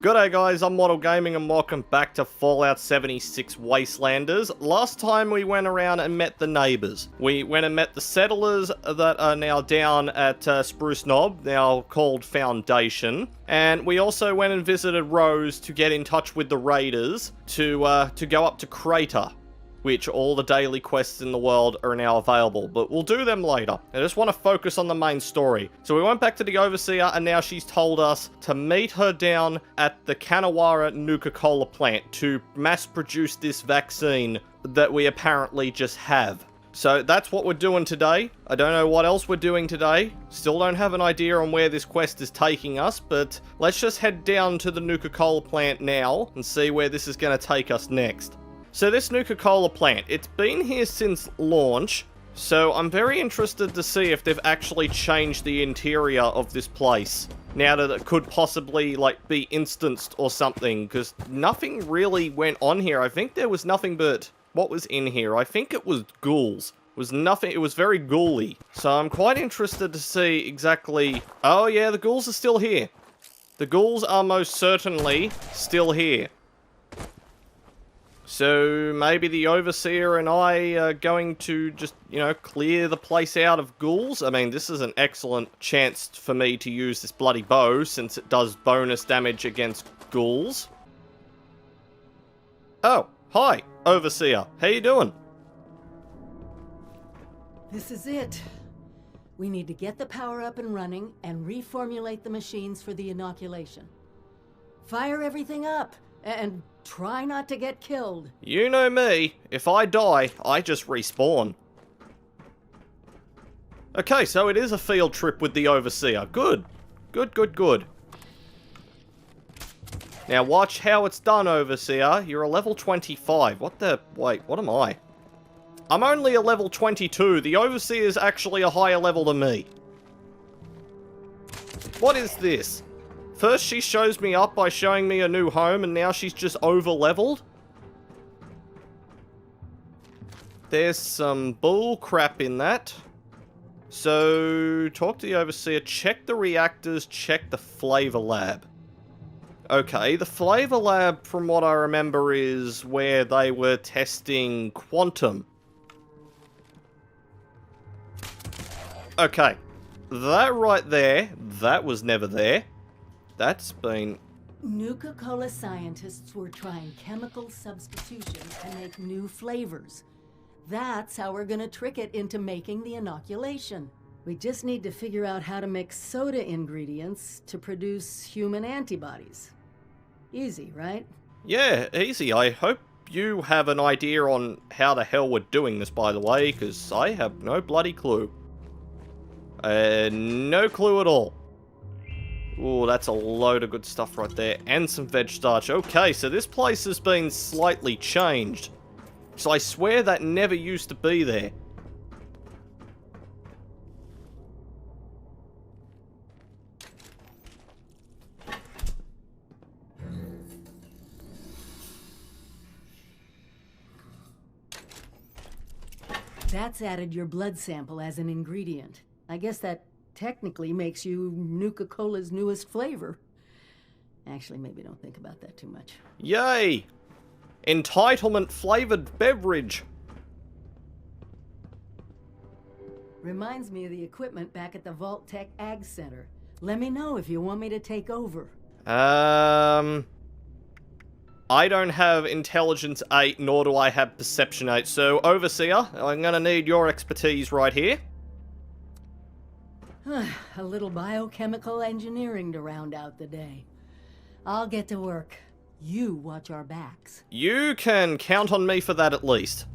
G'day guys, I'm Model Gaming and welcome back to Fallout 76 Wastelanders. Last time we went around and met the neighbours. We went and met the settlers that are now down at Spruce Knob, now called Foundation. And we also went and visited Rose to get in touch with the raiders to go up to Crater, which all the daily quests in the world are now available, but we'll do them later. I just want to focus on the main story. So we went back to the Overseer, and now she's told us to meet her down at the Kanawara Nuka-Cola plant to mass-produce this vaccine that we apparently just have. So that's what we're doing today. I don't know what else we're doing today. Still don't have an idea on where this quest is taking us, but let's just head down to the Nuka-Cola plant now and see where this is going to take us next. So this Nuka-Cola plant, it's been here since launch, so I'm very interested to see if they've actually changed the interior of this place, now that it could possibly, like, be instanced or something, because nothing really went on here. I think there was nothing but what was in here. I think it was ghouls. It was nothing, it was very ghouly. So I'm quite interested to see exactly... Oh yeah, the ghouls are still here. The ghouls are most certainly still here. So maybe the Overseer and I are going to just, you know, clear the place out of ghouls. I mean, this is an excellent chance for me to use this bloody bow, since it does bonus damage against ghouls. Oh, hi, Overseer. How you doing? This is it. We need to get the power up and running and reformulate the machines for the inoculation. Fire everything up and try not to get killed. You know me. If I die, I just respawn. Okay, so it is a field trip with the Overseer. Good. Good, good, good. Now watch how it's done, Overseer. You're a level 25. What the... Wait, what am I? I'm only a level 22. The Overseer's actually a higher level than me. What is this? First she shows me up by showing me a new home, and now she's just over-leveled? There's some bull crap in that. So, talk to the Overseer, check the reactors, check the flavor lab. Okay, the flavor lab, from what I remember, is where they were testing quantum. Okay, that right there, that was never there. That's been... Nuka-Cola scientists were trying chemical substitutions to make new flavors. That's how we're gonna trick it into making the inoculation. We just need to figure out how to mix soda ingredients to produce human antibodies. Easy, right? Yeah, easy. I hope you have an idea on how the hell we're doing this, by the way, because I have no bloody clue. No clue at all. Ooh, that's a load of good stuff right there. And some veg starch. Okay, so this place has been slightly changed. So I swear that never used to be there. That's added your blood sample as an ingredient. I guess that technically makes you Nuka-Cola's newest flavor. Actually, maybe don't think about that too much. Yay! Entitlement flavored beverage. Reminds me of the equipment back at the Vault-Tec Ag Center. Let me know if you want me to take over. I don't have Intelligence 8, nor do I have Perception 8, so Overseer, I'm gonna need your expertise right here. A little biochemical engineering to round out the day. I'll get to work. You watch our backs. You can count on me for that at least.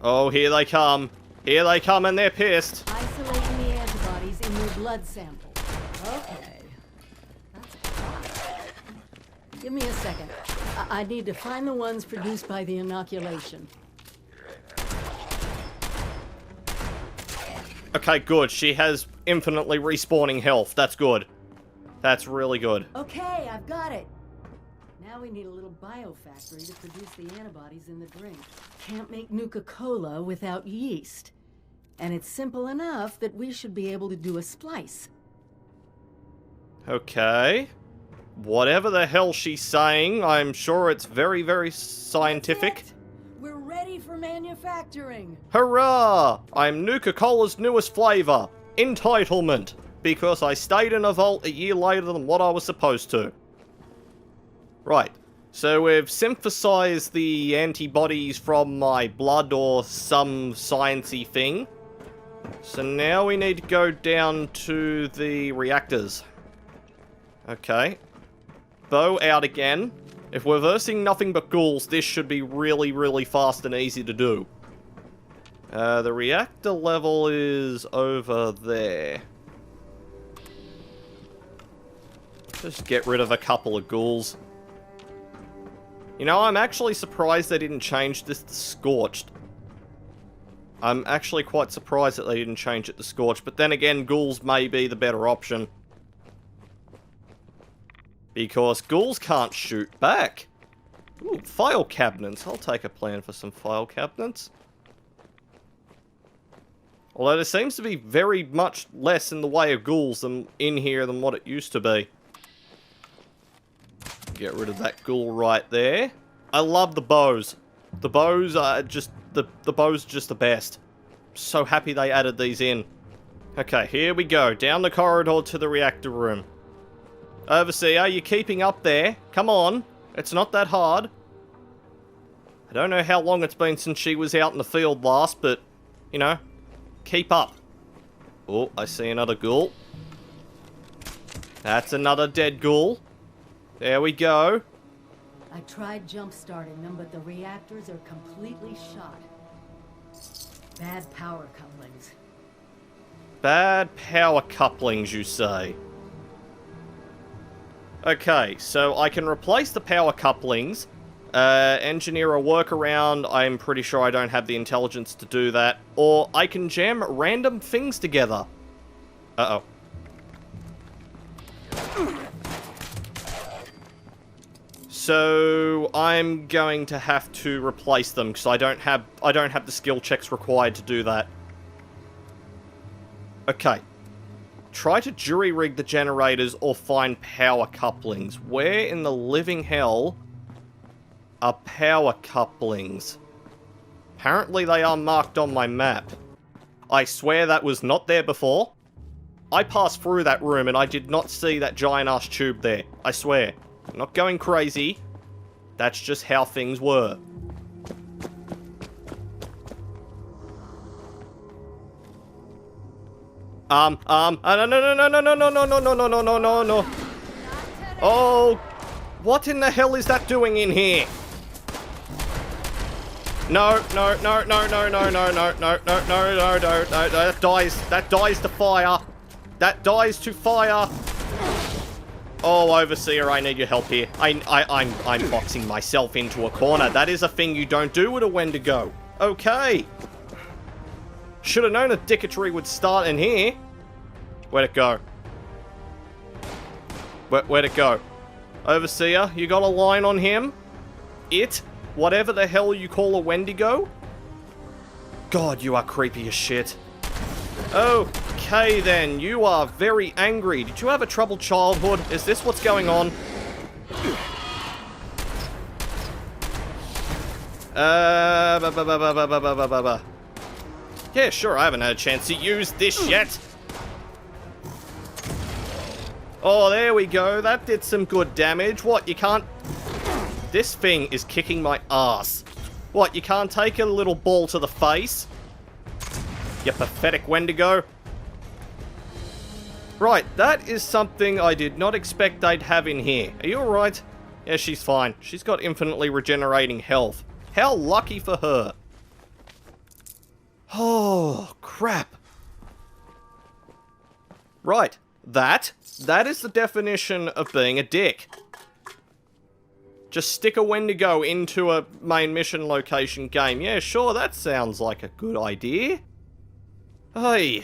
Oh, here they come. Here they come, and they're pissed. Isolating the antibodies in your blood sample. Okay. Give me a second. I need to find the ones produced by the inoculation. Okay, good. She has infinitely respawning health. That's good. That's really good. Okay, I've got it. Now we need a little biofactory to produce the antibodies in the drink. Can't make Nuka-Cola without yeast. And it's simple enough that we should be able to do a splice. Okay. Whatever the hell she's saying, I'm sure it's very, very scientific. We're ready for manufacturing. Hurrah! I'm Nuka-Cola's newest flavour. Entitlement. Because I stayed in a vault a year later than what I was supposed to. Right. So we've synthesized the antibodies from my blood or some sciencey thing. So now we need to go down to the reactors. Okay. Bow out again. If we're versing nothing but ghouls, this should be really, really fast and easy to do. The reactor level is over there. Just get rid of a couple of ghouls. You know, I'm actually surprised they didn't change this to scorched. I'm actually quite surprised that they didn't change it to scorched, but then again, ghouls may be the better option. Because ghouls can't shoot back. Ooh, file cabinets. I'll take a plan for some file cabinets. Although there seems to be very much less in the way of ghouls in here than what it used to be. Get rid of that ghoul right there. I love the bows. The bows are just... The bows are just the best. So happy they added these in. Okay, here we go. Down the corridor to the reactor room. Overseer, you keeping up there? Come on. It's not that hard. I don't know how long it's been since she was out in the field last, but, you know, keep up. Oh, I see another ghoul. That's another dead ghoul. There we go. I tried jump-starting them, but the reactors are completely shot. Bad power couplings. Bad power couplings, you say? Okay, so I can replace the power couplings, engineer a workaround. I'm pretty sure I don't have the intelligence to do that. Or I can jam random things together. Uh-oh. So I'm going to have to replace them because I don't have the skill checks required to do that. Okay. Try to jury-rig the generators or find power couplings. Where in the living hell are power couplings? Apparently they are marked on my map. I swear that was not there before. I passed through that room and I did not see that giant-ass tube there. I swear. I'm not going crazy. That's just how things were. No. Oh, what in the hell is that doing in here? No. That dies to fire. That dies to fire. Oh, Overseer, I need your help here. I'm boxing myself into a corner. That is a thing you don't do with a Wendigo. Okay. Should have known a dicketry would start in here. Where'd it go? Where'd it go? Overseer, you got a line on him? It? Whatever the hell you call a Wendigo? God, you are creepy as shit. Okay then, you are very angry. Did you have a troubled childhood? Is this what's going on? Yeah, sure, I haven't had a chance to use this yet. Oh, there we go. That did some good damage. What, you can't... This thing is kicking my ass. What, you can't take a little ball to the face? You pathetic Wendigo. Right, that is something I did not expect they'd have in here. Are you alright? Yeah, she's fine. She's got infinitely regenerating health. How lucky for her. Oh, crap. Right, that is the definition of being a dick. Just stick a Wendigo into a main mission location game. Yeah, sure, that sounds like a good idea. Hey.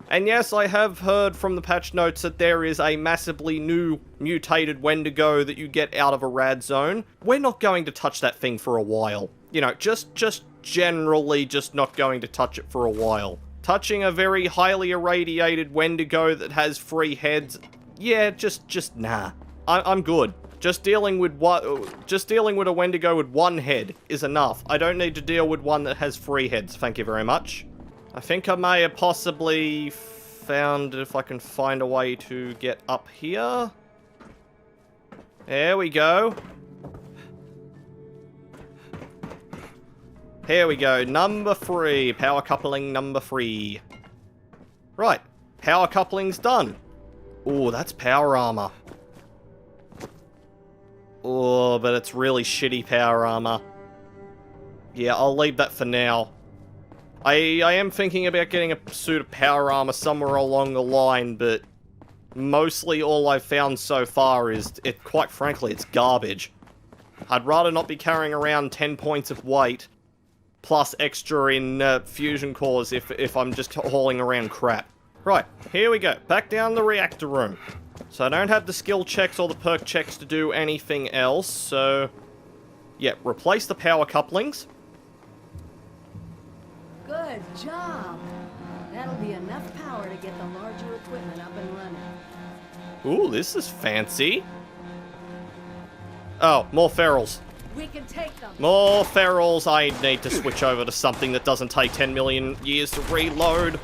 And yes, I have heard from the patch notes that there is a massively new mutated Wendigo that you get out of a rad zone. We're not going to touch that thing for a while. You know, just generally just not going to touch it for a while. Touching a very highly irradiated Wendigo that has 3 heads, yeah, just nah. I'm good. Just dealing with a Wendigo with 1 head is enough. I don't need to deal with one that has 3 heads, thank you very much. I think I may have possibly found if I can find a way to get up here. There we go. Here we go, number 3, power coupling number 3. Right, power coupling's done. Oh, that's power armor. Oh, but it's really shitty power armor. Yeah, I'll leave that for now. I am thinking about getting a suit of power armor somewhere along the line, but mostly all I've found so far is, quite frankly, it's garbage. I'd rather not be carrying around 10 points of weight, plus extra in fusion cores if I'm just hauling around crap. Right, here we go. Back down the reactor room. So I don't have the skill checks or the perk checks to do anything else, so... yeah, replace the power couplings. Good job. That'll be enough power to get the larger equipment up and running. Ooh, this is fancy. Oh, more ferals. We can take them. More ferals. I need to switch over to something that doesn't take 10 million years to reload.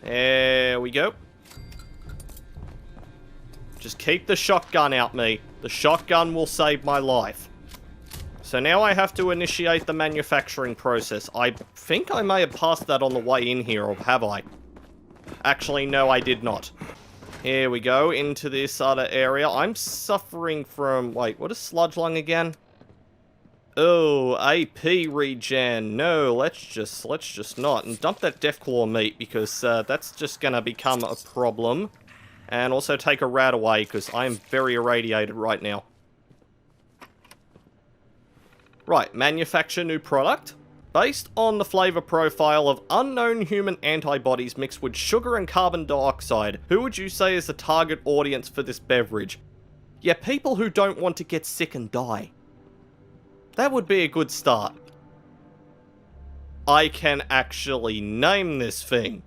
There we go. Just keep the shotgun out me. The shotgun will save my life. So now I have to initiate the manufacturing process. I think I may have passed that on the way in here, or have I? Actually, no, I did not. Here we go, into this other area. I'm suffering from... wait, what is sludge lung again? Oh, AP regen. No, let's just not. And dump that Deathclaw meat, because that's just gonna become a problem. And also take a rat away, because I am very irradiated right now. Right, manufacture new product. Based on the flavor profile of unknown human antibodies mixed with sugar and carbon dioxide, who would you say is the target audience for this beverage? Yeah, people who don't want to get sick and die. That would be a good start. I can actually name this thing.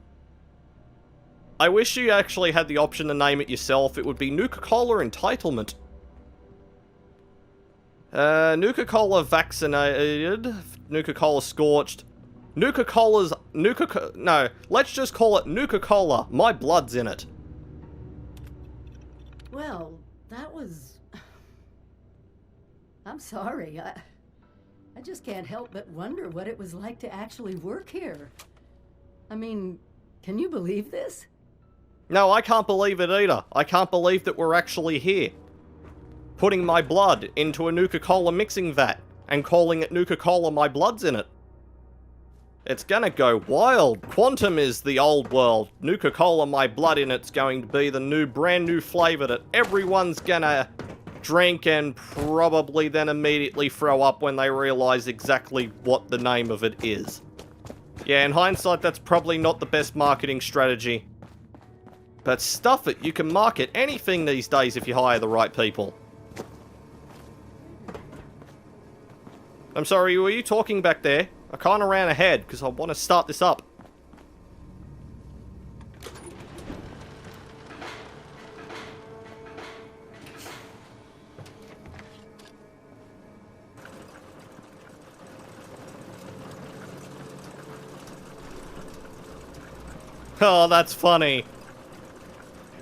I wish you actually had the option to name it yourself. It would be Nuka-Cola Entitlement. Nuka-Cola vaccinated, Nuka-Cola scorched, Nuka-Cola's, no, let's just call it Nuka-Cola, my blood's in it. Well, that was... I'm sorry, I just can't help but wonder what it was like to actually work here. I mean, can you believe this? No, I can't believe it either. I can't believe that we're actually here. Putting my blood into a Nuka-Cola mixing vat and calling it Nuka-Cola my blood's in it. It's gonna go wild. Quantum is the old world. Nuka-Cola my blood in it's going to be the brand new flavor that everyone's gonna drink and probably then immediately throw up when they realize exactly what the name of it is. Yeah, in hindsight, that's probably not the best marketing strategy. But stuff it, you can market anything these days if you hire the right people. I'm sorry, were you talking back there? I kinda ran ahead, because I want to start this up. Oh, that's funny.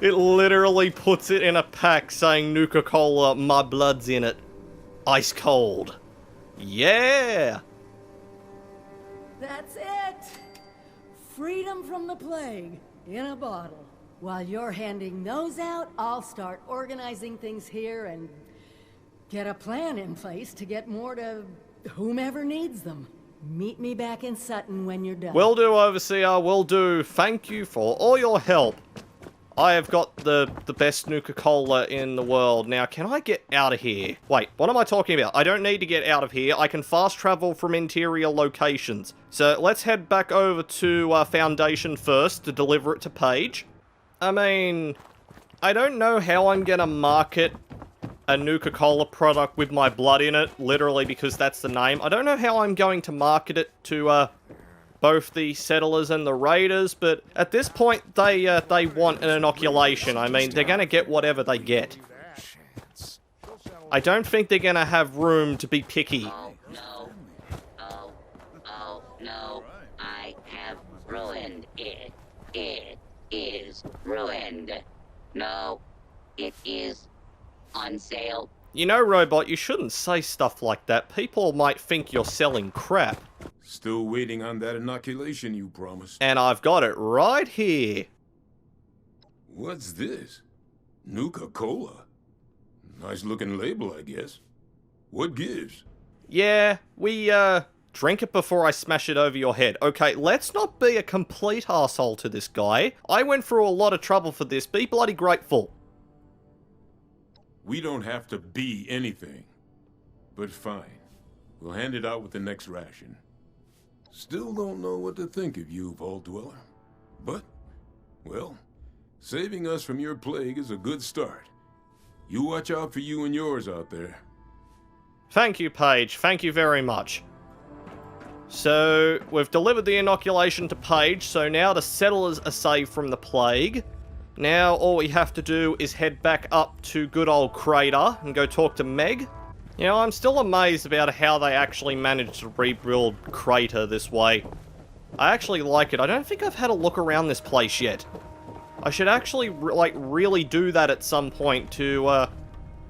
It literally puts it in a pack saying Nuka-Cola, my blood's in it. Ice cold. Yeah! That's it! Freedom from the plague, in a bottle. While you're handing those out, I'll start organizing things here and get a plan in place to get more to whomever needs them. Meet me back in Sutton when you're done. Will do, Overseer, will do. Thank you for all your help. I have got the best Nuka-Cola in the world. Now, can I get out of here? Wait, what am I talking about? I don't need to get out of here. I can fast travel from interior locations. So, let's head back over to Foundation first to deliver it to Paige. I mean, I don't know how I'm gonna market a Nuka-Cola product with my blood in it, literally because that's the name. I don't know how I'm going to market it to both the settlers and the raiders, but at this point, they want an inoculation. I mean, they're gonna get whatever they get. I don't think they're gonna have room to be picky. Oh, no. Oh, no. I have ruined it. It is ruined. No, it is on sale. You know, Robot, you shouldn't say stuff like that. People might think you're selling crap. Still waiting on that inoculation you promised. And I've got it right here. What's this? Nuka-Cola? Nice looking label, I guess. What gives? Yeah, we, drink it before I smash it over your head. Okay, let's not be a complete arsehole to this guy. I went through a lot of trouble for this. Be bloody grateful. We don't have to be anything. But fine. We'll hand it out with the next ration. Still don't know what to think of you, Vault Dweller. But, well, saving us from your plague is a good start. You watch out for you and yours out there. Thank you, Paige. Thank you very much. So, we've delivered the inoculation to Paige, so now the settlers are saved from the plague. Now, all we have to do is head back up to good old Crater and go talk to Meg. You know, I'm still amazed about how they actually managed to rebuild Crater this way. I actually like it. I don't think I've had a look around this place yet. I should actually, really do that at some point to,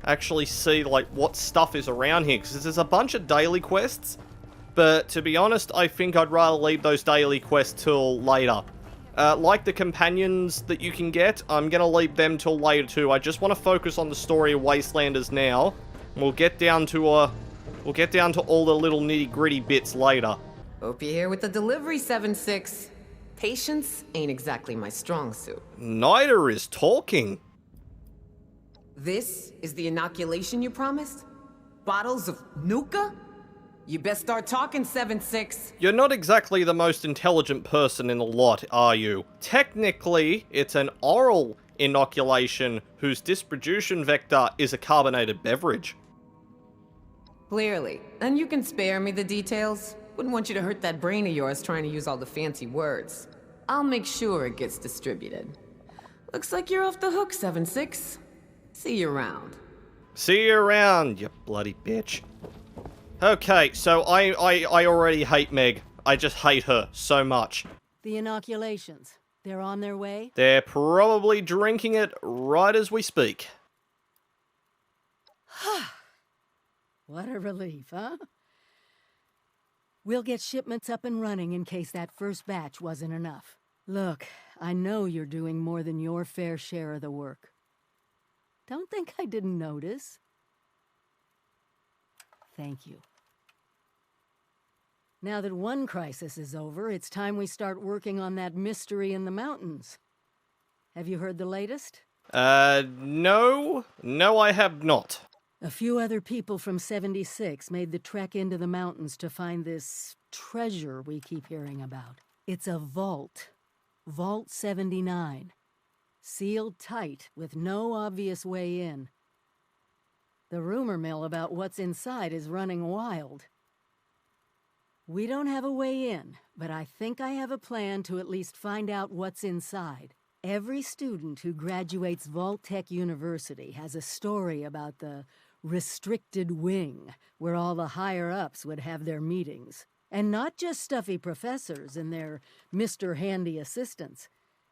actually see, what stuff is around here. Because there's a bunch of daily quests. But, to be honest, I think I'd rather leave those daily quests till later. Like the companions that you can get, I'm gonna leave them till later too. I just want to focus on the story of Wastelanders now. We'll get down to all the little nitty-gritty bits later. Hope you're here with the delivery, 7-6. Patience ain't exactly my strong suit. Neither is talking. This is the inoculation you promised? Bottles of Nuka? You best start talking, 7-6. You're not exactly the most intelligent person in the lot, are you? Technically, it's an oral inoculation whose distribution vector is a carbonated beverage. Clearly. And you can spare me the details. Wouldn't want you to hurt that brain of yours trying to use all the fancy words. I'll make sure it gets distributed. Looks like you're off the hook, 7-6. See you around. See you around, you bloody bitch. Okay, so I already hate Meg. I just hate her so much. The inoculations, they're on their way? They're probably drinking it right as we speak. What a relief, huh? We'll get shipments up and running in case that first batch wasn't enough. Look, I know you're doing more than your fair share of the work. Don't think I didn't notice. Thank you. Now that one crisis is over, it's time we start working on that mystery in the mountains. Have you heard the latest? No. No, I have not. A few other people from 76 made the trek into the mountains to find this treasure we keep hearing about. It's a vault. Vault 79. Sealed tight, with no obvious way in. The rumor mill about what's inside is running wild. We don't have a way in, but I think I have a plan to at least find out what's inside. Every student who graduates Vault-Tec University has a story about the restricted wing, where all the higher-ups would have their meetings. And not just stuffy professors and their Mr. Handy assistants.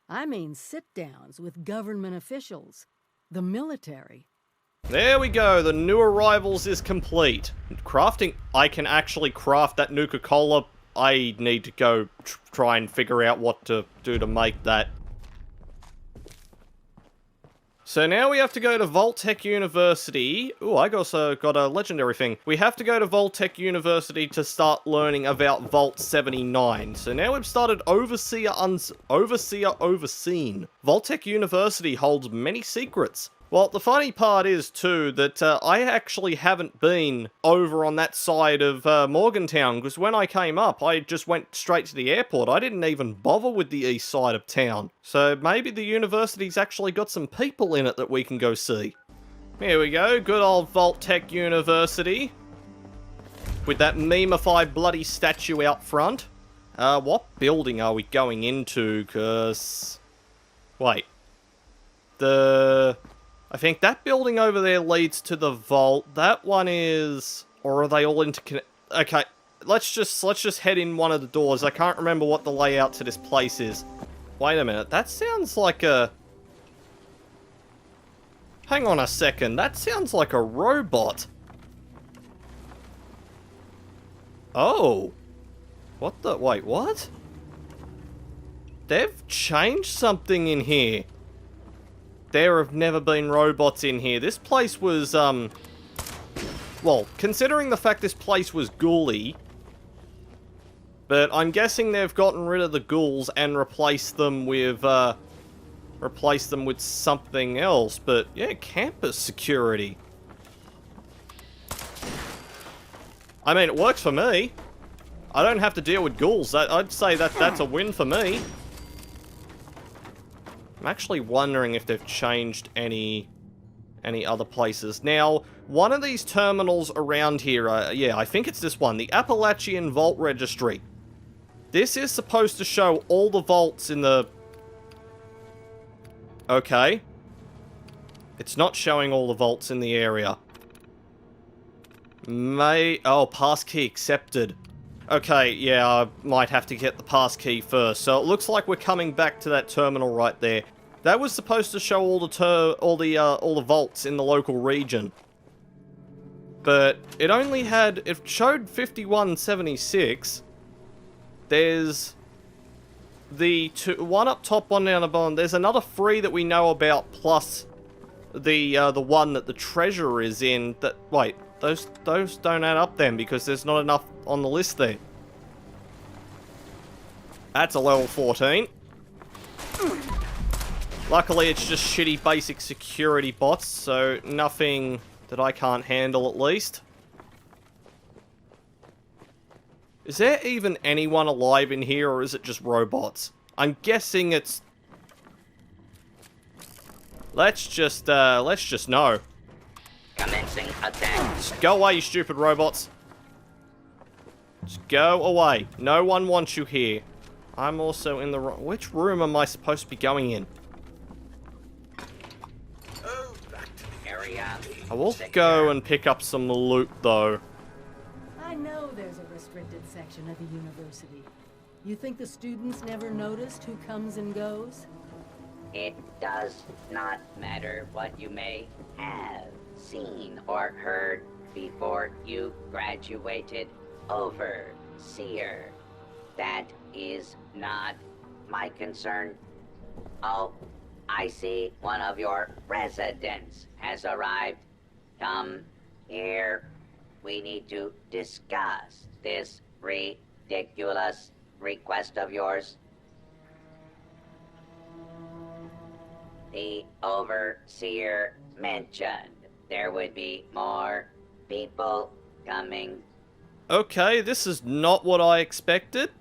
I mean sit-downs with government officials, the military. There we go, the new arrivals is complete. Crafting, I can actually craft that Nuka-Cola. I need to go try and figure out what to do to make that. So now we have to go to Vault-Tec University. Ooh, I also got a legendary thing. We have to go to Vault-Tec University to start learning about Vault 79. So now we've started Overseen. Vault-Tec University holds many secrets. Well, the funny part is, too, that I actually haven't been over on that side of Morgantown, because when I came up, I just went straight to the airport. I didn't even bother with the east side of town. So maybe the university's actually got some people in it that we can go see. Here we go, good old Vault-Tec University. With that memeified bloody statue out front. What building are we going into? Cause... Wait. I think that building over there leads to the vault. That one is... Or are they all interconnected? Okay, let's just head in one of the doors. I can't remember what the layout to this place is. Wait a minute, that sounds like a... Hang on a second, that sounds like a robot. Oh. What the... Wait, what? They've changed something in here. There have never been robots in here. This place was, well, considering the fact this place was ghouly, but I'm guessing they've gotten rid of the ghouls and replaced them with something else. But, yeah, campus security. I mean, it works for me. I don't have to deal with ghouls. I'd say that's a win for me. I'm actually wondering if they've changed any other places. Now, one of these terminals around here, yeah, I think it's this one, the Appalachian Vault Registry. This is supposed to show all the vaults in the... Okay. It's not showing all the vaults in the area. Oh, passkey accepted. Okay, yeah, I might have to get the passkey first. So it looks like we're coming back to that terminal right there. That was supposed to show all the vaults in the local region. But it only had... It showed 5176. There's the one up top, one down the bottom. There's another 3 that we know about, plus the one that the treasure is in. That wait, those don't add up then, because there's not enough on the list there. That's a level 14. Luckily, it's just shitty basic security bots, so nothing that I can't handle at least. Is there even anyone alive in here, or is it just robots? I'm guessing it's... Let's just know. Commencing attack. Just go away, you stupid robots. Just go away. No one wants you here. I'm also in the wrong... Which room am I supposed to be going in? I will go and pick up some loot, though. I know there's a restricted section of the university. You think the students never noticed who comes and goes? It does not matter what you may have seen or heard before you graduated, Overseer. That is not my concern. Oh, I see one of your residents has arrived. Come here. We need to discuss this ridiculous request of yours. The Overseer mentioned there would be more people coming. Okay, this is not what I expected.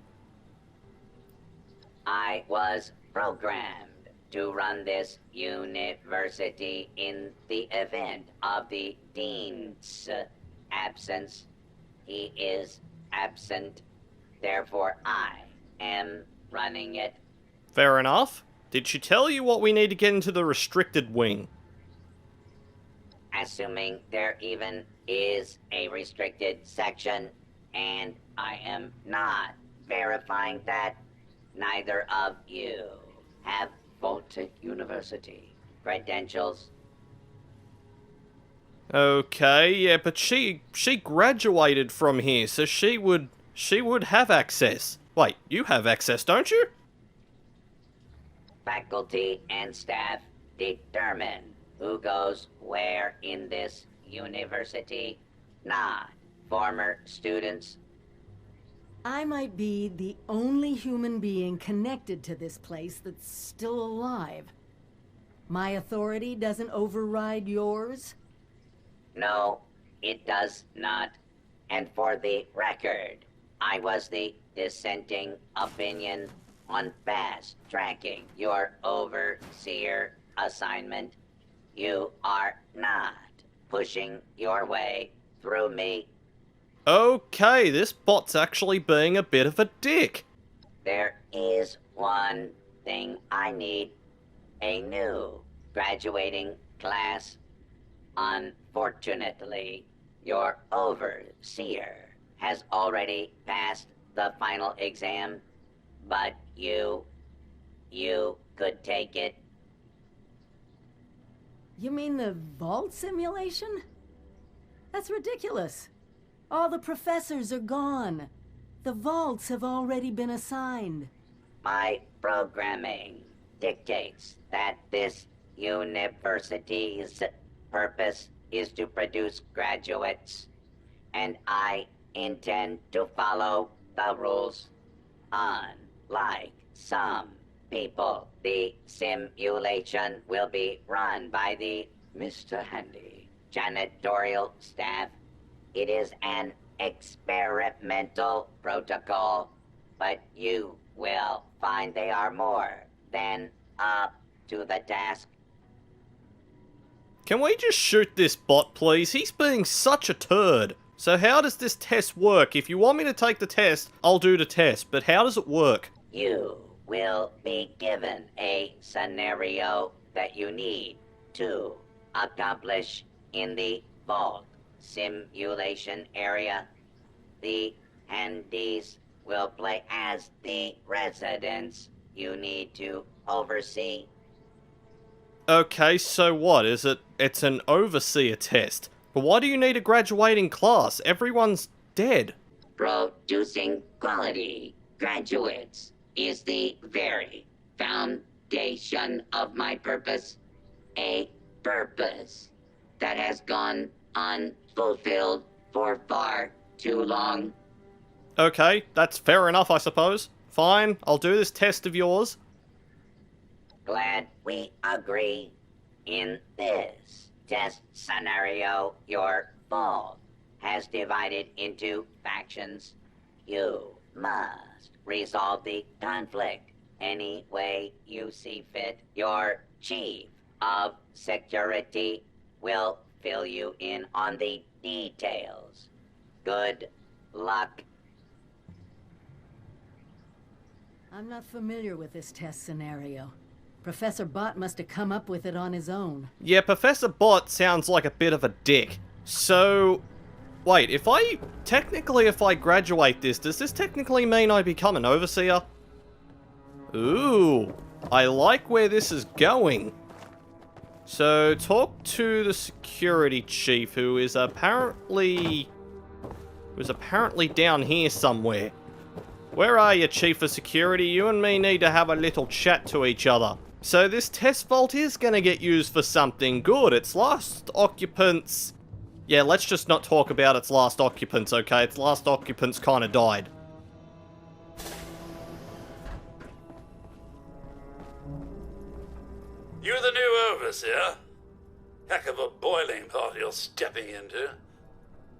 I was programmed to run this university in the event of the Dean's absence. He is absent, therefore I am running it. Fair enough. Did she tell you what we need to get into the restricted wing? Assuming there even is a restricted section, and I am not verifying that, neither of you have Vault-Tec University credentials. Okay, yeah, but she graduated from here, so she would have access. Wait, you have access, don't you? Faculty and staff determine who goes where in this university, not former students. I might be the only human being connected to this place that's still alive. My authority doesn't override yours? No, it does not. And for the record, I was the dissenting opinion on fast-tracking your Overseer assignment. You are not pushing your way through me. Okay, this bot's actually being a bit of a dick. There is one thing I need. A new graduating class. Unfortunately, your overseer has already passed the final exam, but you could take it. You mean the vault simulation? That's ridiculous. All the professors are gone. The vaults have already been assigned. My programming dictates that this university's purpose is to produce graduates, and I intend to follow the rules. Unlike some people, the simulation will be run by the Mr. Handy janitorial staff. It is an experimental protocol, but you will find they are more than up to the task. Can we just shoot this bot, please? He's being such a turd. So how does this test work? If you want me to take the test, I'll do the test, but how does it work? You will be given a scenario that you need to accomplish in the vault simulation area. The handies will play as the residents you need to oversee. Okay, so what? It's an overseer test. But why do you need a graduating class? Everyone's dead. Producing quality graduates is the very foundation of my purpose. A purpose that has gone unfulfilled for far too long. Okay, that's fair enough, I suppose. Fine, I'll do this test of yours. Glad we agree. In this test scenario, your vault has divided into factions. You must resolve the conflict any way you see fit. Your chief of security will fill you in on the details. Good luck. I'm not familiar with this test scenario. Professor Bott must have come up with it on his own. Yeah, Professor Bott sounds like a bit of a dick. So, wait, if I graduate this, does this technically mean I become an overseer? Ooh, I like where this is going. So, talk to the security chief, who is apparently down here somewhere. Where are you, Chief of Security? You and me need to have a little chat to each other. So this test vault is gonna get used for something good. Its last occupants... Yeah, let's just not talk about its last occupants, okay? Its last occupants kinda died. You're the new overseer? Heck of a boiling pot you're stepping into.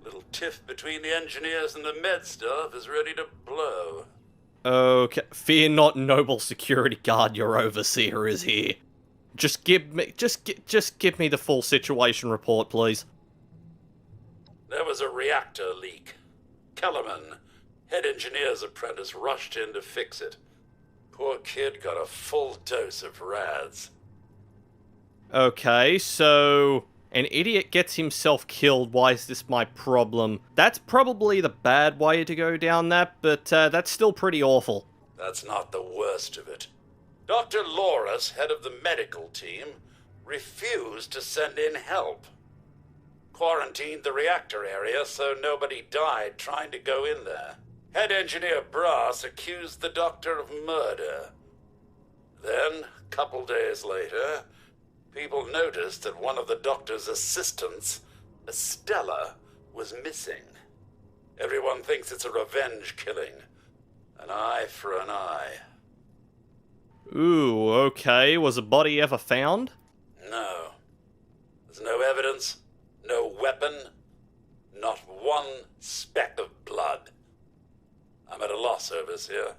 Little tiff between the engineers and the med staff is ready to blow. Okay, fear not, noble security guard, your overseer is here. Just give me the full situation report, please. There was a reactor leak. Kellerman, head engineer's apprentice, rushed in to fix it. Poor kid got a full dose of rads. Okay, so... an idiot gets himself killed, why is this my problem? That's probably the bad way to go down that, but that's still pretty awful. That's not the worst of it. Dr. Loris, head of the medical team, refused to send in help. Quarantined the reactor area so nobody died trying to go in there. Head engineer Brass accused the doctor of murder. Then, a couple days later, people noticed that one of the doctor's assistants, Estella, was missing. Everyone thinks it's a revenge killing. An eye for an eye. Ooh, okay. Was a body ever found? No. There's no evidence, no weapon, not one speck of blood. I'm at a loss, Overseer.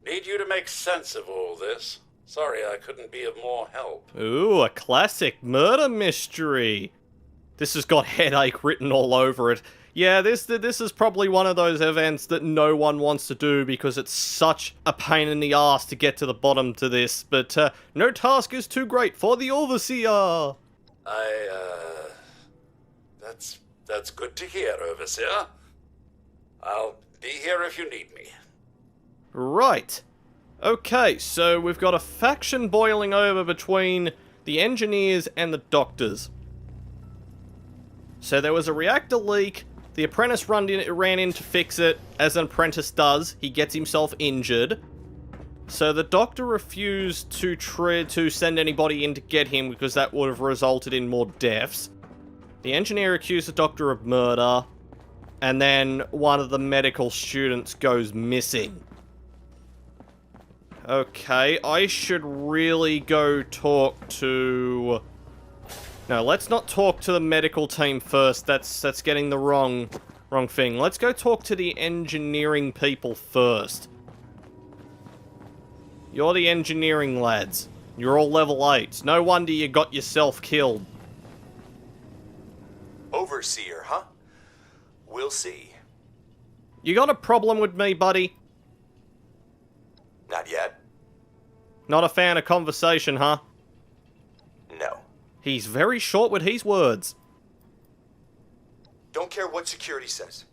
Need you to make sense of all this. Sorry I couldn't be of more help. Ooh, a classic murder mystery. This has got headache written all over it. Yeah, this is probably one of those events that no one wants to do because it's such a pain in the ass to get to the bottom to this, but no task is too great for the Overseer! That's good to hear, Overseer. I'll be here if you need me. Right. Okay, so we've got a faction boiling over between the engineers and the doctors. So there was a reactor leak, the apprentice ran in to fix it, as an apprentice does. He gets himself injured. So the doctor refused to send anybody in to get him because that would have resulted in more deaths. The engineer accused the doctor of murder, and then one of the medical students goes missing. Okay, I should really go talk to... No, let's not talk to the medical team first. That's getting the wrong thing. Let's go talk to the engineering people first. You're the engineering lads. You're all level 8s. No wonder you got yourself killed. Overseer, huh? We'll see. You got a problem with me, buddy? Not yet. Not a fan of conversation, huh? No. He's very short with his words. Don't care what security says.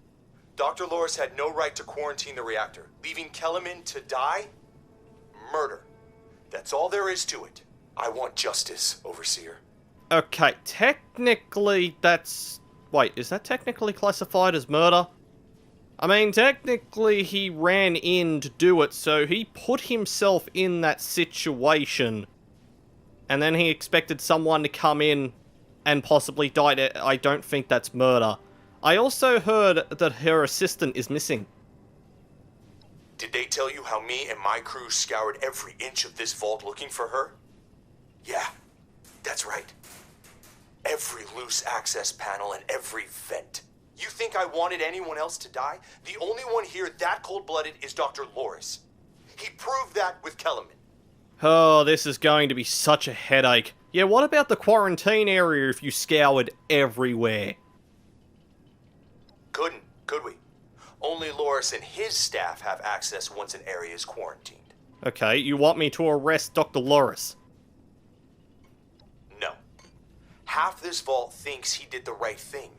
Dr. Loris had no right to quarantine the reactor. Leaving Kellerman to die? Murder. That's all there is to it. I want justice, Overseer. Okay, technically that's... Wait, is that technically classified as murder? I mean, technically he ran in to do it, so he put himself in that situation. And then he expected someone to come in and possibly die. I don't think that's murder. I also heard that her assistant is missing. Did they tell you how me and my crew scoured every inch of this vault looking for her? Yeah, that's right. Every loose access panel and every vent. You think I wanted anyone else to die? The only one here that cold-blooded is Dr. Loris. He proved that with Kellerman. Oh, this is going to be such a headache. Yeah, what about the quarantine area if you scoured everywhere? Couldn't, could we? Only Loris and his staff have access once an area is quarantined. Okay, you want me to arrest Dr. Loris? No. Half this vault thinks he did the right thing.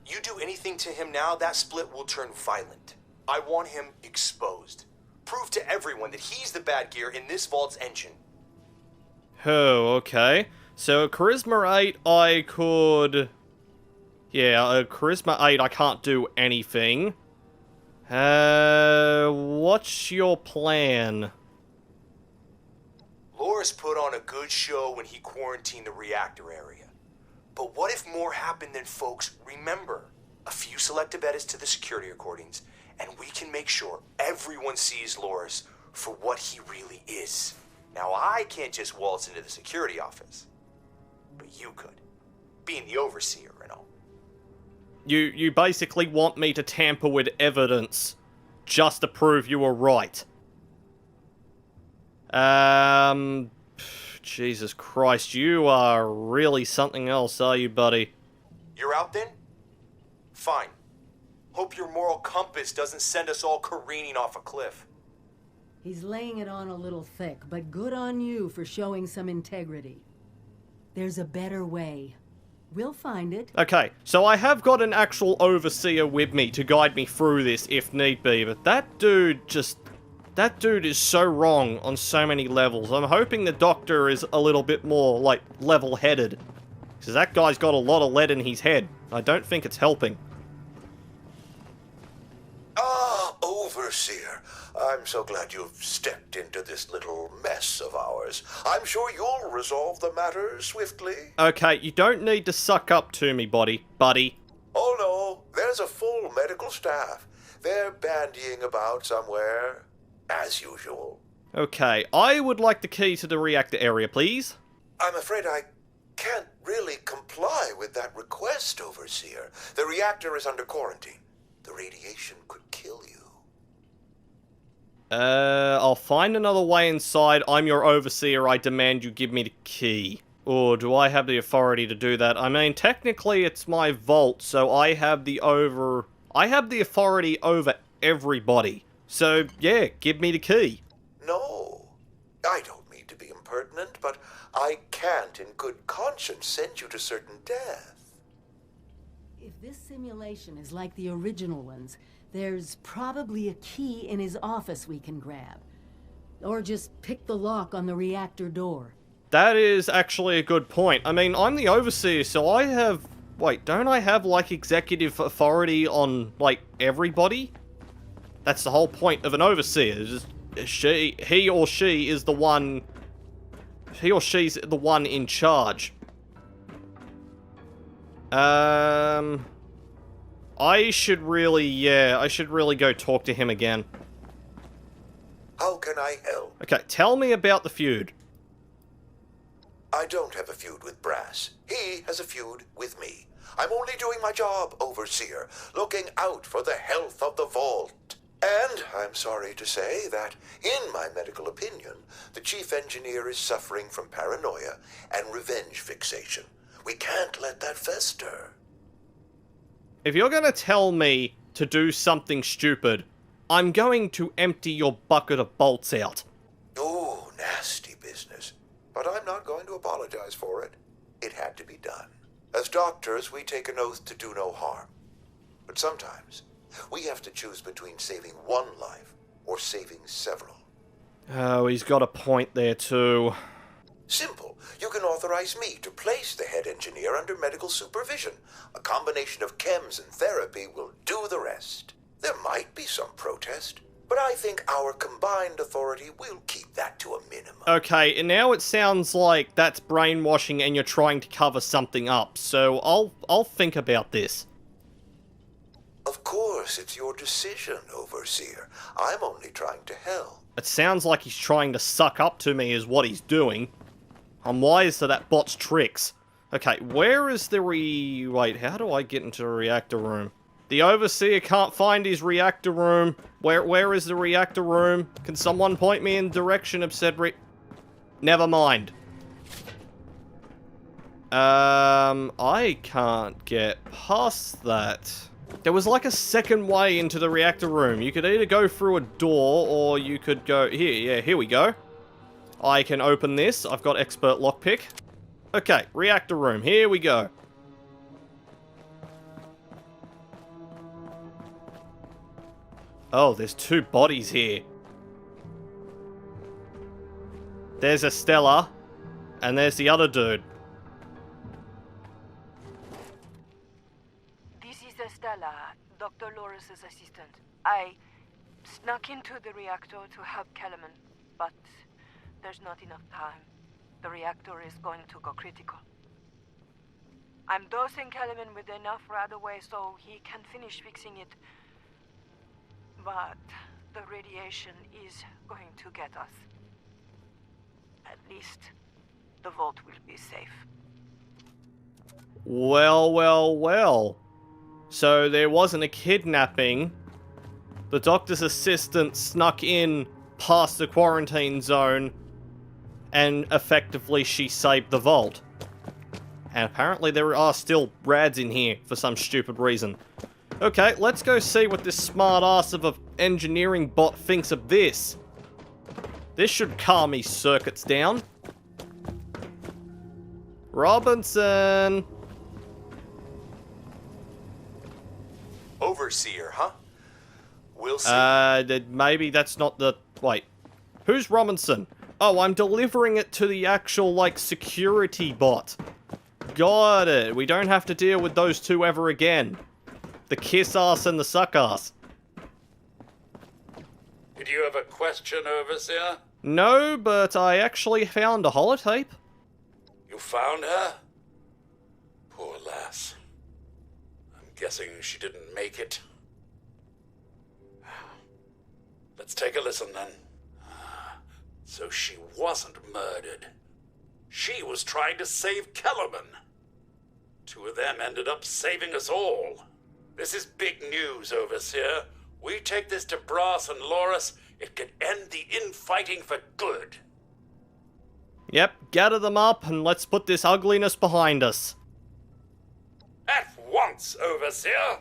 You do anything to him now, that split will turn violent. I want him exposed. Prove to everyone that he's the bad gear in this vault's engine. Oh, okay. So, Charisma 8, I could... Yeah, Charisma 8, I can't do anything. What's your plan? Loris put on a good show when he quarantined the reactor area. But what if more happened than folks remember? A few selective edits to the security recordings, and we can make sure everyone sees Loris for what he really is. Now, I can't just waltz into the security office, but you could, being the overseer and all. You basically want me to tamper with evidence just to prove you were right. Jesus Christ, you are really something else, are you, buddy? You're out then? Fine. Hope your moral compass doesn't send us all careening off a cliff. He's laying it on a little thick, but good on you for showing some integrity. There's a better way. We'll find it. Okay, so I have got an actual overseer with me to guide me through this if need be, but that dude is so wrong on so many levels. I'm hoping the doctor is a little bit more, like, level-headed. Because that guy's got a lot of lead in his head. I don't think it's helping. Ah, Overseer. I'm so glad you've stepped into this little mess of ours. I'm sure you'll resolve the matter swiftly. Okay, you don't need to suck up to me, buddy. Oh no, there's a full medical staff. They're bandying about somewhere, as usual. Okay, I would like the key to the reactor area, please. I'm afraid I can't really comply with that request, Overseer. The reactor is under quarantine. The radiation could kill you. I'll find another way inside. I'm your overseer. I demand you give me the key. Or do I have the authority to do that? I mean, technically it's my vault, so I have the authority over everybody. So, yeah, give me the key. No, I don't mean to be impertinent, but I can't in good conscience send you to certain death. If this simulation is like the original ones, there's probably a key in his office we can grab. Or just pick the lock on the reactor door. That is actually a good point. I mean, I'm the overseer, so I have... Wait, don't I have, like, executive authority on, like, everybody? That's the whole point of an overseer. Is he or she is the one... He or she's the one in charge. I should really go talk to him again. How can I help? Okay, tell me about the feud. I don't have a feud with Brass. He has a feud with me. I'm only doing my job, Overseer, looking out for the health of the vault. And I'm sorry to say that, in my medical opinion, the chief engineer is suffering from paranoia and revenge fixation. We can't let that fester. If you're gonna tell me to do something stupid, I'm going to empty your bucket of bolts out. Ooh, nasty business. But I'm not going to apologize for it. It had to be done. As doctors, we take an oath to do no harm. But sometimes, we have to choose between saving one life or saving several. Oh, he's got a point there too. Simple. You can authorize me to place the head engineer under medical supervision. A combination of chems and therapy will do the rest. There might be some protest, but I think our combined authority will keep that to a minimum. Okay, and now it sounds like that's brainwashing and you're trying to cover something up, so I'll think about this. Of course, it's your decision, Overseer. I'm only trying to help. It sounds like he's trying to suck up to me is what he's doing. I'm wise to that bot's tricks. Okay, where is the Wait, how do I get into the reactor room? The Overseer can't find his reactor room. Where is the reactor room? Can someone point me in the direction of said Never mind. I can't get past that. There was like a second way into the reactor room. You could either go through a door, or you could go... Here we go. I can open this. I've got expert lockpick. Okay, reactor room. Here we go. Oh, there's two bodies here. There's Estella, and there's the other dude. This is Estella, Dr. Loris's assistant. I snuck into the reactor to help Kellerman, but there's not enough time. The reactor is going to go critical. I'm dosing Kellerman with enough right away so he can finish fixing it. But the radiation is going to get us. At least the vault will be safe. Well. So there wasn't a kidnapping. The doctor's assistant snuck in past the quarantine zone, and effectively she saved the vault. And apparently there are still rads in here for some stupid reason. Okay, let's go see what this smart ass of an engineering bot thinks of this. This should calm his circuits down. Robinson! Overseer, huh? We'll see. Maybe that's not the... Wait. Who's Robinson? Oh, I'm delivering it to the actual, like, security bot. Got it. We don't have to deal with those two ever again. The kiss ass and the suck ass. Did you have a question, Overseer? No, but I actually found a holotape. You found her? Poor lass. I'm guessing she didn't make it. Let's take a listen then. So she wasn't murdered. She was trying to save Kellerman. Two of them ended up saving us all. This is big news, Overseer. We take this to Brass and Loris, it could end the infighting for good. Yep, gather them up and let's put this ugliness behind us. At once, Overseer!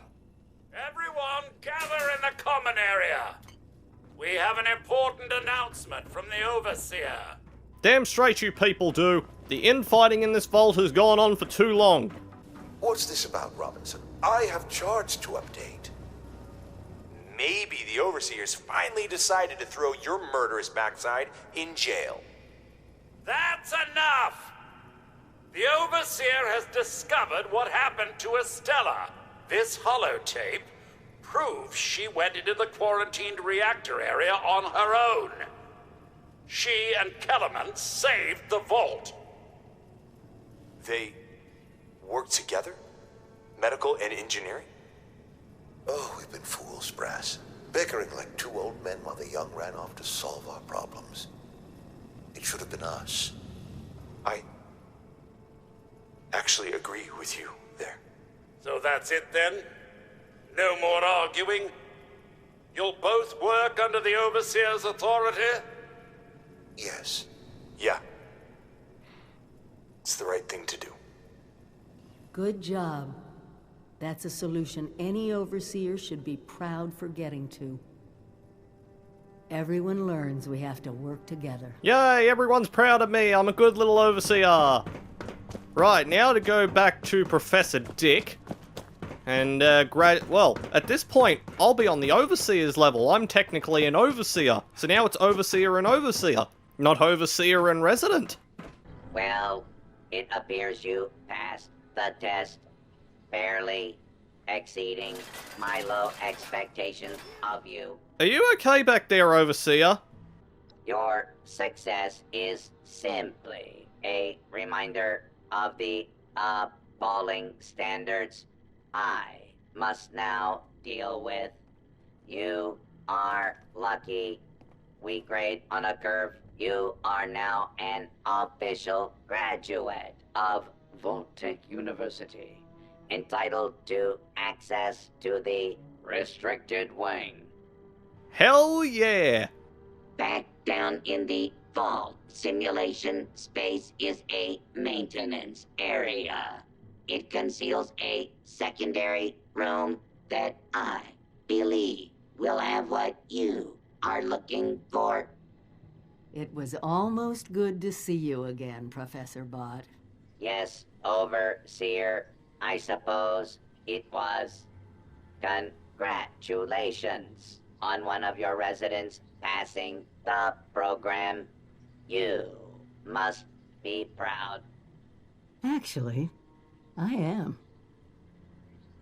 Everyone gather in the common area! We have an important announcement from the Overseer. Damn straight you people do. The infighting in this vault has gone on for too long. What's this about, Robinson? I have charts to update. Maybe the Overseers finally decided to throw your murderous backside in jail. That's enough! The Overseer has discovered what happened to Estella. This holotape proves she went into the quarantined reactor area on her own. She and Kellerman saved the vault. They work together? Medical and engineering? Oh, we've been fools, Brass. Bickering like two old men while the young ran off to solve our problems. It should have been us. I actually agree with you there. So that's it then? No more arguing? You'll both work under the Overseer's authority? Yes. Yeah. It's the right thing to do. Good job. That's a solution any overseer should be proud for getting to. Everyone learns we have to work together. Yay, everyone's proud of me. I'm a good little overseer. Right, now to go back to Professor Dick. And, well, at this point, I'll be on the overseer's level. I'm technically an overseer. So now it's overseer and overseer, not overseer and resident. Well, it appears you passed the test, barely exceeding my low expectations of you. Are you okay back there, overseer? Your success is simply a reminder of the appalling standards I must now deal with. You are lucky. We grade on a curve. You are now an official graduate of Vault-Tec University, entitled to access to the restricted wing. Hell yeah! Back down in the vault, simulation space is a maintenance area. It conceals a secondary room that I believe will have what you are looking for. It was almost good to see you again, Professor Bott. Yes, Overseer, I suppose it was. Congratulations on one of your residents passing the program. You must be proud. Actually, I am.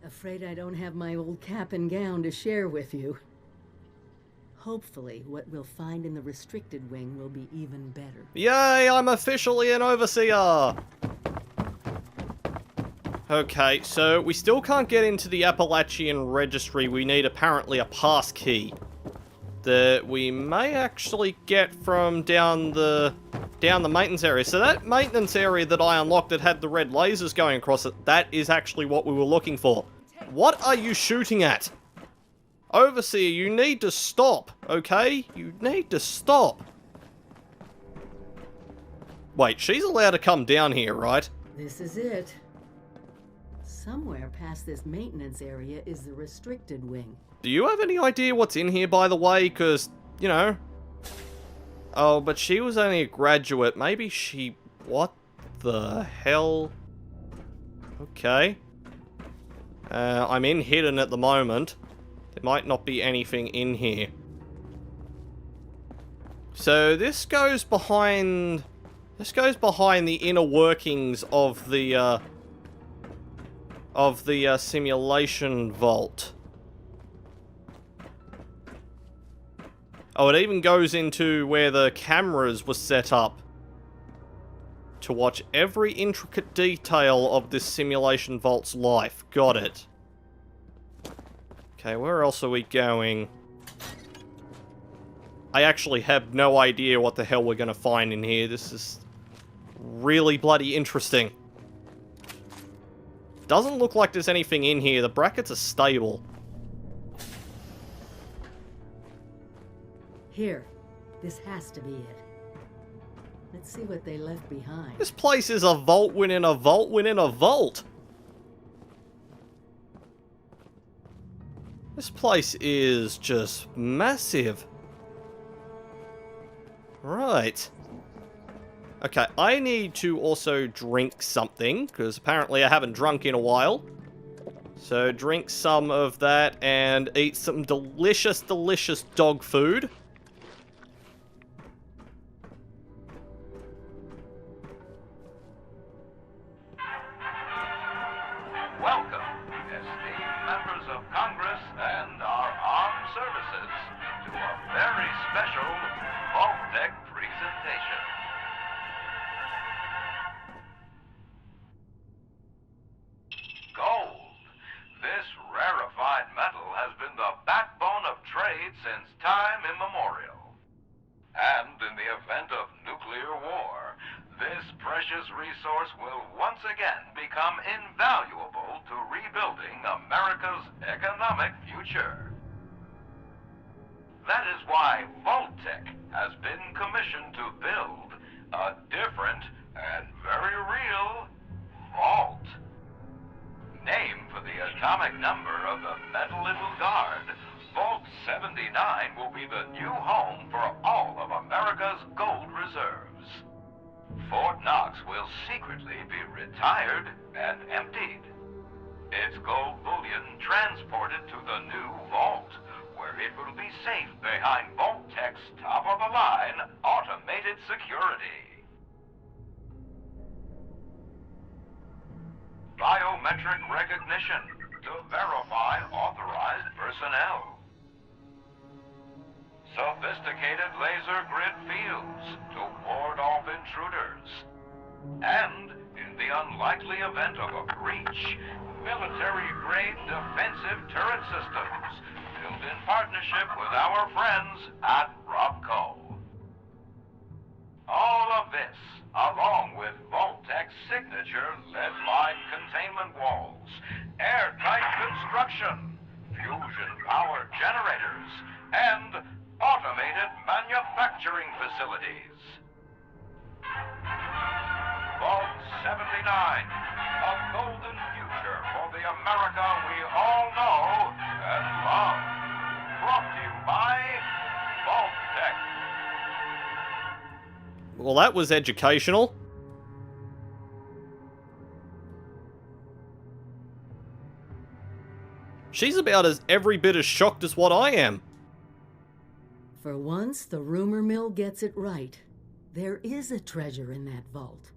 Afraid I don't have my old cap and gown to share with you. Hopefully, what we'll find in the restricted wing will be even better. Yay, I'm officially an overseer! Okay, so we still can't get into the Appalachian registry. We need apparently a pass key that we may actually get from down the maintenance area. So that maintenance area that I unlocked that had the red lasers going across it, that is actually what we were looking for. What are you shooting at? Overseer, you need to stop, okay? You need to stop. Wait, she's allowed to come down here, right? This is it. Somewhere past this maintenance area is the restricted wing. Do you have any idea what's in here, by the way? Because, you know... Oh, but she was only a graduate. Maybe she... What the hell? Okay. I'm in hidden at the moment. There might not be anything in here. So this goes behind... This goes behind the inner workings of the simulation vault. Oh, it even goes into where the cameras were set up to watch every intricate detail of this simulation vault's life. Got it. Okay, where else are we going? I actually have no idea what the hell we're gonna find in here. This is really bloody interesting. Doesn't look like there's anything in here. The brackets are stable. Here. This has to be it. Let's see what they left behind. This place is a vault within a vault within a vault. This place is just massive. Right. Okay, I need to also drink something, because apparently I haven't drunk in a while. So drink some of that and eat some delicious, delicious dog food. Welcome, esteemed members of Congress and our armed services, to a very special Vault-Tec presentation. Gold. This rarefied metal has been the backbone of trade since time immemorial. And in the event of nuclear war, this precious resource will once again become invaluable to rebuilding America's economic future. That is why Vault-Tec has been commissioned to build a different and very real vault. Named for the atomic number of the metal it will guard, Vault 79 will be the new home for all of America's gold reserves. Fort Knox will secretly be retired and emptied. Its gold bullion transported to the new vault, where it will be safe behind Vault-Tec's top-of-the-line automated security. Biometric recognition to verify authorized personnel. Sophisticated laser grid fields to ward off intruders. And, in the unlikely event of a breach, military-grade defensive turret systems built in partnership with our friends at Robco. All of this, along with Vault-Tec's signature lead-lined containment walls, airtight construction, fusion-powered generators, and automated manufacturing facilities. Vault 79, a golden future for the America we all know and love. Brought to you by Vault-Tec. Well, that was educational. She's about as every bit as shocked as what I am. For once, the rumor mill gets it right. There is a treasure in that vault.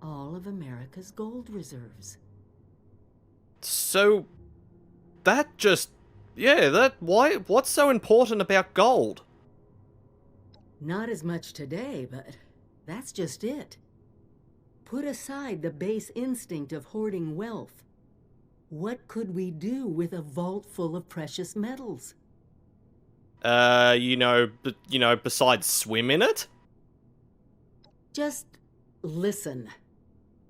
All of America's gold reserves. So, that just... yeah, what's so important about gold? Not as much today, but that's just it. Put aside the base instinct of hoarding wealth. What could we do with a vault full of precious metals? Besides swim in it? Just listen,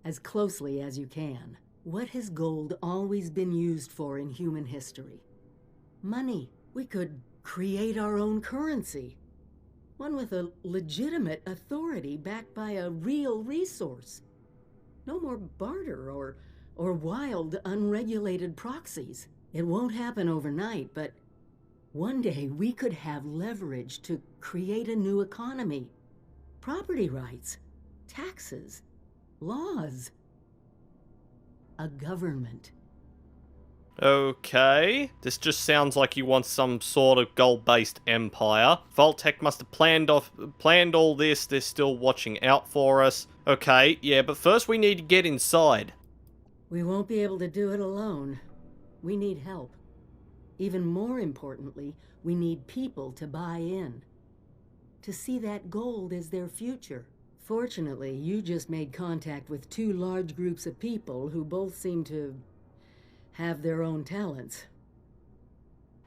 as closely as you can. What has gold always been used for in human history? Money. We could create our own currency. One with a legitimate authority backed by a real resource. No more barter or wild, unregulated proxies. It won't happen overnight, but one day we could have leverage to create a new economy. Property rights, taxes, laws. A government. Okay, this just sounds like you want some sort of gold-based empire. Vault-Tec must have planned all this. They're still watching out for us. Okay, yeah, but first we need to get inside. We won't be able to do it alone. We need help. Even more importantly, we need people to buy in. To see that gold as their future. Fortunately, you just made contact with two large groups of people who both seem to have their own talents.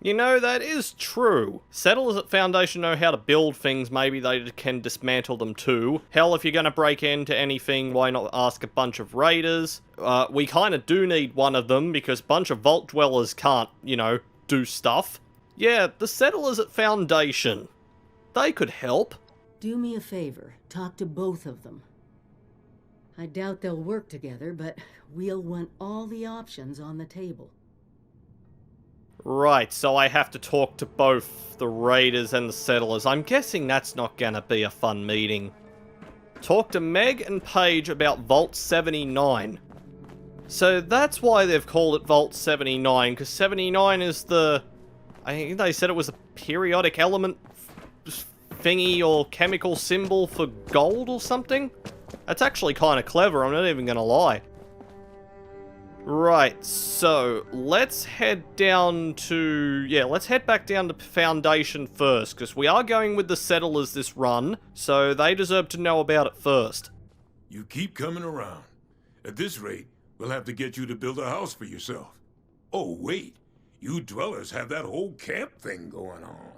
You know, that is true. Settlers at Foundation know how to build things, maybe they can dismantle them too. Hell, if you're gonna break into anything, why not ask a bunch of raiders? We kinda do need one of them, because a bunch of vault dwellers can't, do stuff. Yeah, the Settlers at Foundation. They could help. Do me a favor, talk to both of them. I doubt they'll work together, but we'll want all the options on the table. Right, so I have to talk to both the raiders and the settlers. I'm guessing that's not gonna be a fun meeting. Talk to Meg and Paige about Vault 79. So that's why they've called it Vault 79, because 79 is the... I think they said it was a periodic element thingy or chemical symbol for gold or something? That's actually kind of clever, I'm not even gonna lie. Right, so let's head down to... yeah, let's head back down to Foundation first, because we are going with the settlers this run, so they deserve to know about it first. You keep coming around. At this rate, we'll have to get you to build a house for yourself. Oh, wait. You dwellers have that whole camp thing going on.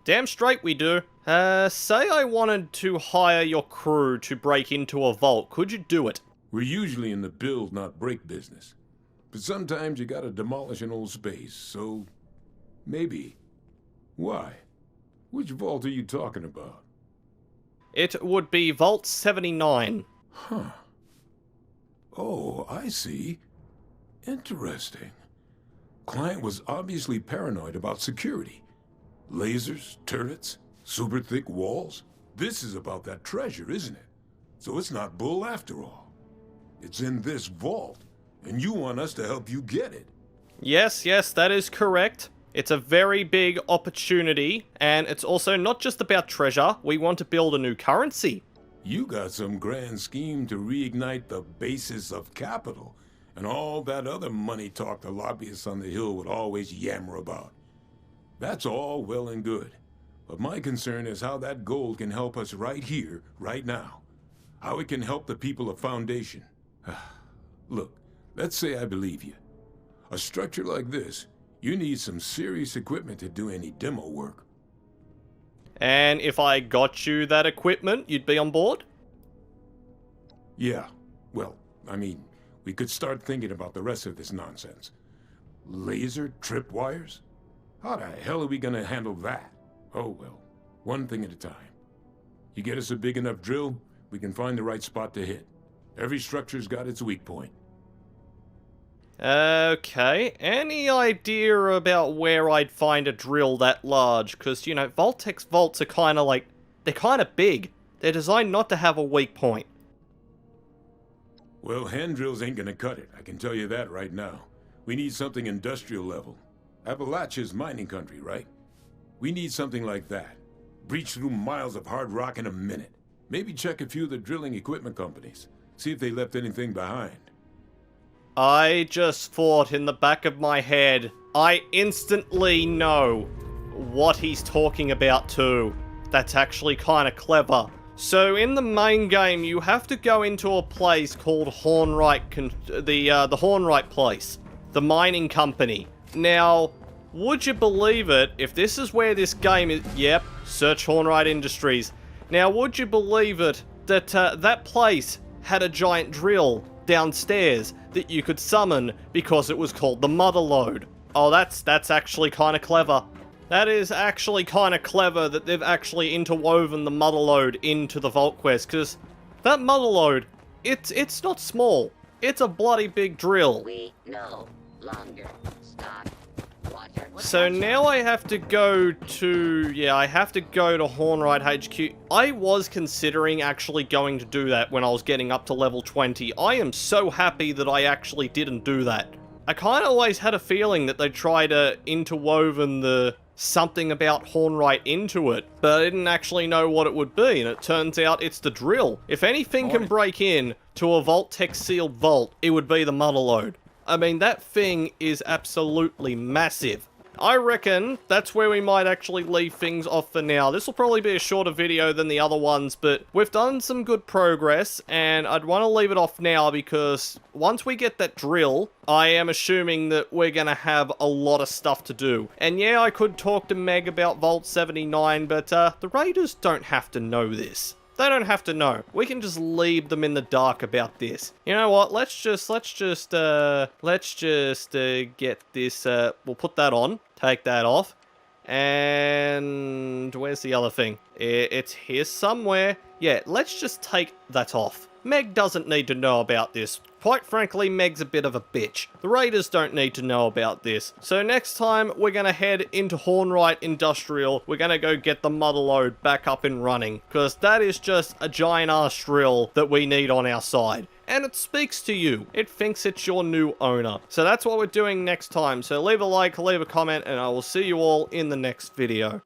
Damn straight we do. Say I wanted to hire your crew to break into a vault. Could you do it? We're usually in the build, not break business. But sometimes you gotta demolish an old space, so... maybe. Why? Which vault are you talking about? It would be Vault 79. Huh. Oh, I see. Interesting. Client was obviously paranoid about security. Lasers, turrets, super thick walls. This is about that treasure, isn't it? So it's not bull after all. It's in this vault, and you want us to help you get it. Yes, that is correct. It's a very big opportunity, and it's also not just about treasure. We want to build a new currency. You got some grand scheme to reignite the basis of capital, and all that other money talk the lobbyists on the Hill would always yammer about. That's all well and good, but my concern is how that gold can help us right here, right now. How it can help the people of Foundation. Look, let's say I believe you. A structure like this, you need some serious equipment to do any demo work. And if I got you that equipment, you'd be on board? Yeah, well, I mean, we could start thinking about the rest of this nonsense. Laser tripwires? How the hell are we gonna handle that? Oh well, one thing at a time. You get us a big enough drill, we can find the right spot to hit. Every structure's got its weak point. Okay, any idea about where I'd find a drill that large? Because, you know, Vault-Tec's vaults are kind of like... they're kind of big. They're designed not to have a weak point. Well, hand drills ain't gonna cut it, I can tell you that right now. We need something industrial level. Appalachia's mining country, right? We need something like that. Breach through miles of hard rock in a minute. Maybe check a few of the drilling equipment companies. See if they left anything behind. I just thought in the back of my head, I instantly know what he's talking about too. That's actually kind of clever. So in the main game, you have to go into a place called Hornwright, the Hornwright place, the mining company. Now, would you believe it, if this is where this game is... yep, search Hornwright Industries. Now, would you believe it that that place had a giant drill downstairs that you could summon because it was called the Motherlode? Oh, that's actually kind of clever. That is actually kind of clever that they've actually interwoven the Motherlode into the Vault Quest, because that Motherlode, it's not small. It's a bloody big drill. We no longer stock water. So now I have to go to... yeah, I have to go to Hornwright HQ. I was considering actually going to do that when I was getting up to level 20. I am so happy that I actually didn't do that. I kind of always had a feeling that they'd try to interwoven the something about Hornwright into it, but I didn't actually know what it would be, and it turns out it's the drill. If anything can break in to a Vault-Tec sealed vault, it would be the Motherlode. I mean, that thing is absolutely massive. I reckon that's where we might actually leave things off for now. This will probably be a shorter video than the other ones, but we've done some good progress, and I'd want to leave it off now because once we get that drill, I am assuming that we're going to have a lot of stuff to do. And yeah, I could talk to Meg about Vault 79, but the Raiders don't have to know this. They don't have to know. We can just leave them in the dark about this. You know what? Let's just get this, we'll put that on. Take that off. And where's the other thing? It's here somewhere. Yeah, let's just take that off. Meg doesn't need to know about this. Quite frankly, Meg's a bit of a bitch. The Raiders don't need to know about this. So next time, we're going to head into Hornwright Industrial. We're going to go get the motherlode back up and running. Because that is just a giant-ass drill that we need on our side. And it speaks to you. It thinks it's your new owner. So that's what we're doing next time. So leave a like, leave a comment, and I will see you all in the next video.